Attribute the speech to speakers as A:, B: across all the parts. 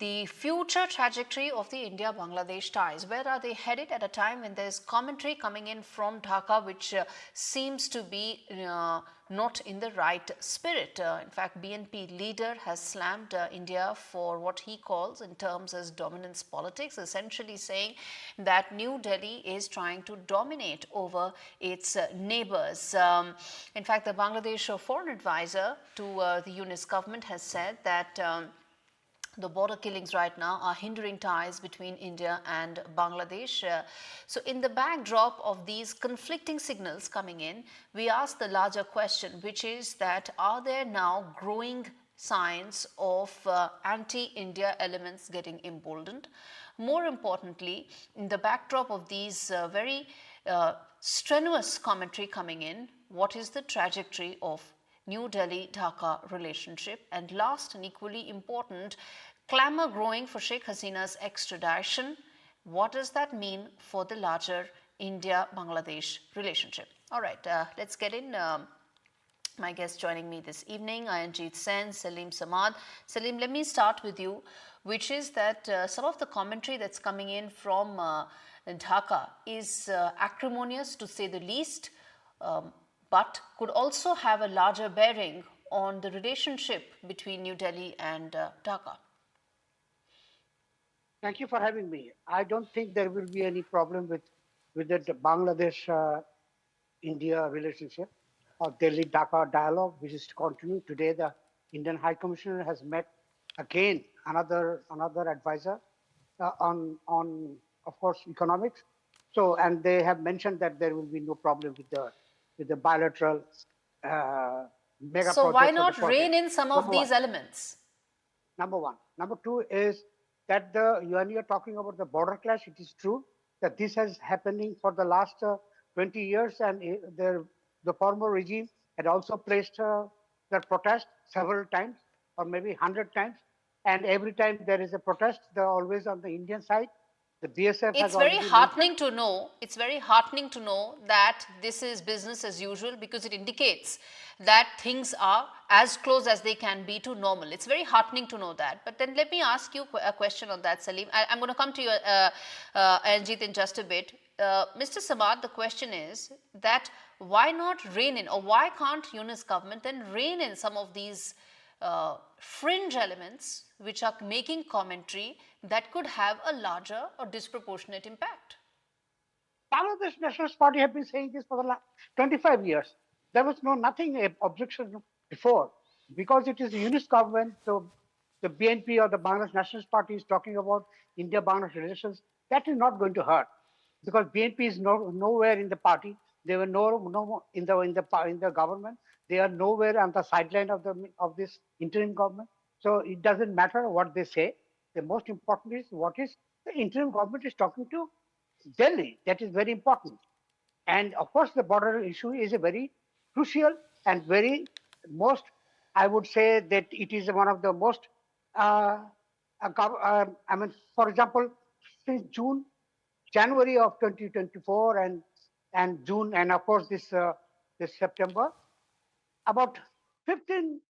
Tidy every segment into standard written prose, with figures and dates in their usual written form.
A: the future trajectory of the India-Bangladesh ties. Where are they headed at a time when there's commentary coming in from Dhaka which seems to be not in the right spirit? In fact, BNP leader has slammed India for what he calls in terms as dominance politics, essentially saying that New Delhi is trying to dominate over its neighbours. In fact, the Bangladesh foreign advisor to the Yunus government has said that the border killings right now are hindering ties between India and Bangladesh. So in the backdrop of these conflicting signals coming in, we ask the larger question, which is that are there now growing signs of anti-India elements getting emboldened? More importantly, in the backdrop of these very strenuous commentary coming in, what is the trajectory of New Delhi-Dhaka relationship? And last and equally important, clamour growing for Sheikh Hasina's extradition. What does that mean for the larger India-Bangladesh relationship? All right, let's get in. My guests joining me this evening, Ayanjit Sen, Saleem Samad. Saleem, let me start with you, which is that some of the commentary that's coming in from Dhaka is acrimonious, to say the least, but could also have a larger bearing on the relationship between New Delhi and Dhaka.
B: Thank you for having me. I don't think there will be any problem with the Bangladesh-India relationship or Delhi-Dhaka dialogue, which is to continue. Today, the Indian High Commissioner has met again another advisor on of course economics. So, and they have mentioned that there will be no problem with the bilateral mega
A: so
B: projects.
A: Why not rein in some of these elements?
B: Number one. Number two is that when you're talking about the border clash, it is true that this has happening for the last 20 years, and the former regime had also placed their protest several times, or maybe 100 times, and every time there is a protest, they're always on the Indian side. The BSF
A: it's very heartening to know. It's very heartening to know that this is business as usual, because it indicates that things are as close as they can be to normal. It's very heartening to know that. But then let me ask you a question on that, Saleem. I'm going to come to you, Ayanjit, in just a bit. Mr. Samad, the question is that why not rein in, or why can't Yunus government then rein in some of these fringe elements which are making commentary that could have a larger or disproportionate impact?
B: Bangladesh Nationalist Party have been saying this for the last 25 years. There was nothing objection before, because it is a Yunus government. So the BNP or the Bangladesh Nationalist Party is talking about India-Bangladesh relations. That is not going to hurt, because BNP is nowhere in the party. They were no in the government. They are nowhere on the sideline of this interim government. So it doesn't matter what they say. The most important is what is the interim government is talking to Delhi. That is very important. And of course, the border issue is a very crucial and very most, I would say that it is one of the most, I mean, for example, since January of 2024 and June, and of course this September, about 15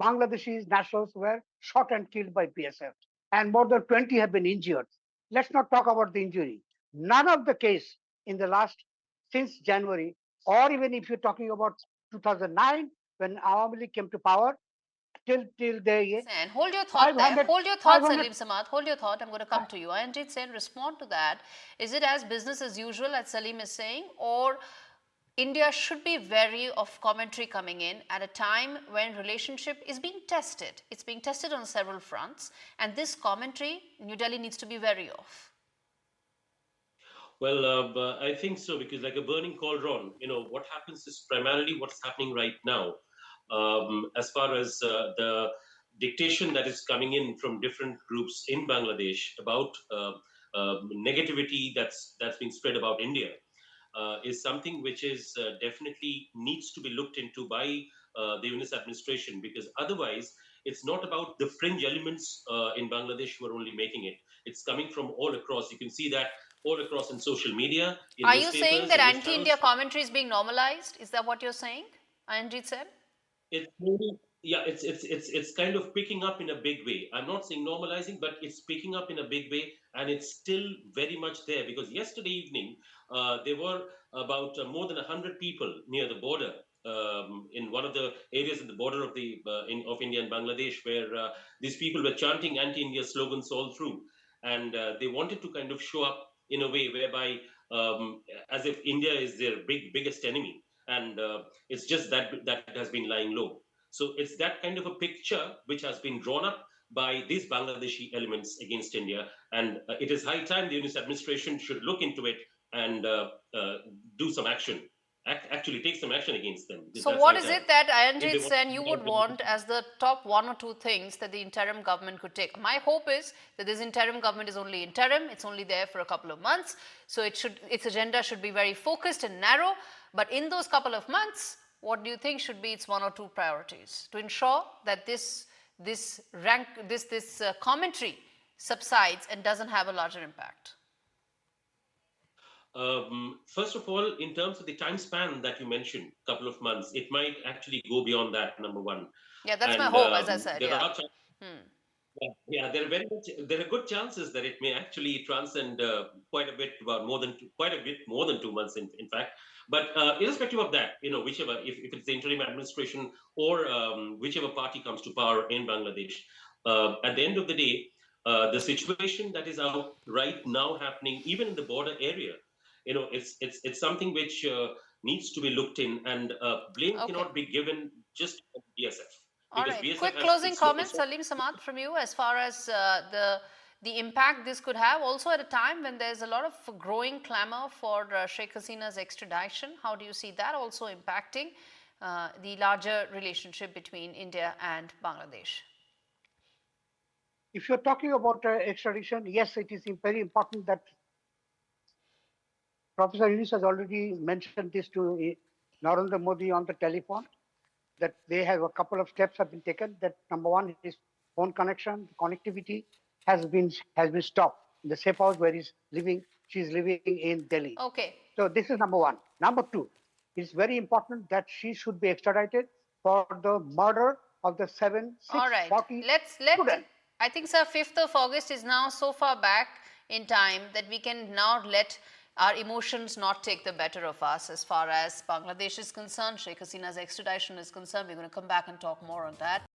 B: Bangladeshi nationals were shot and killed by BSF, and more than 20 have been injured. Let's not talk about the injury. None of the case in the since January, or even if you're talking about 2009, when Awami League came to power, till the
A: Sen, hold your thought there. Hold your thought, Saleem Samad. Hold your thought. I'm going to come to you. Ayanjit Sen, respond to that. Is it as business as usual, as Saleem is saying, or India should be wary of commentary coming in at a time when relationship is being tested? It's being tested on several fronts, and this commentary New Delhi needs to be wary of.
C: Well, I think so, because like a burning cauldron, what happens is primarily what's happening right now. As far as the dictation that is coming in from different groups in Bangladesh about negativity that's being spread about India is something which is definitely needs to be looked into by the Yunus administration, because otherwise it's not about the fringe elements in Bangladesh who are only making it. It's coming from all across. You can see that all across in social media.
A: Are you saying that anti-India commentary is being normalized? Is that what you're saying, Ayanjit Sen?
C: It's maybe Yeah, it's kind of picking up in a big way. I'm not saying normalizing, but it's picking up in a big way, and it's still very much there. Because yesterday evening, there were about more than 100 people near the border, in one of the areas in the border of of India and Bangladesh, where these people were chanting anti-India slogans all through, and they wanted to kind of show up in a way whereby, as if India is their biggest enemy, and it's just that has been lying low. So it's that kind of a picture which has been drawn up by these Bangladeshi elements against India, and it is high time the Yunus administration should look into it and do some action, actually take some action against them, because
A: So
C: that's
A: what
C: high
A: is
C: time.
A: it that
C: If they
A: Ayanjit
C: want
A: Sen you would want as the top one or two things that the interim government could take? My hope is that this interim government is only interim, it's only there for a couple of months, so its agenda should be very focused and narrow, but in those couple of months, what do you think should be its one or two priorities to ensure that this commentary subsides and doesn't have a larger impact?
C: First of all, in terms of the time span that you mentioned, couple of months, it might actually go beyond that. Number one,
A: Yeah, that's my
C: and
A: hope, as I said.
C: there
A: Yeah.
C: are yeah, there are good chances that it may actually transcend quite a bit, about quite a bit more than 2 months, in fact. But irrespective of that, whichever, if it's the interim administration or whichever party comes to power in Bangladesh, at the end of the day, the situation that is out right now happening, even in the border area, it's something which needs to be looked in, and blame
A: Okay.
C: cannot be given just to BSF,
A: All
C: because
A: right.
C: BSF
A: Quick
C: has
A: closing
C: its local.
A: comments, Saleem Samad, from you as far as the impact this could have. Also, at a time when there's a lot of growing clamor for Sheikh Hasina's extradition, how do you see that also impacting the larger relationship between India and Bangladesh?
B: If you're talking about extradition, yes, it is very important that Professor Yunus has already mentioned this to Narendra Modi on the telephone, that they have a couple of steps have been taken. That number one, his phone connection, connectivity has been stopped in the safe house where she's living in Delhi.
A: Okay.
B: So this is number one. Number two, it's very important that she should be extradited for the murder of the
A: All right.
B: 640
A: Let
B: students.
A: I think, sir, 5th of August is now so far back in time that we can now let our emotions not take the better of us as far as Bangladesh is concerned. Sheikh Hasina's extradition is concerned. We're going to come back and talk more on that.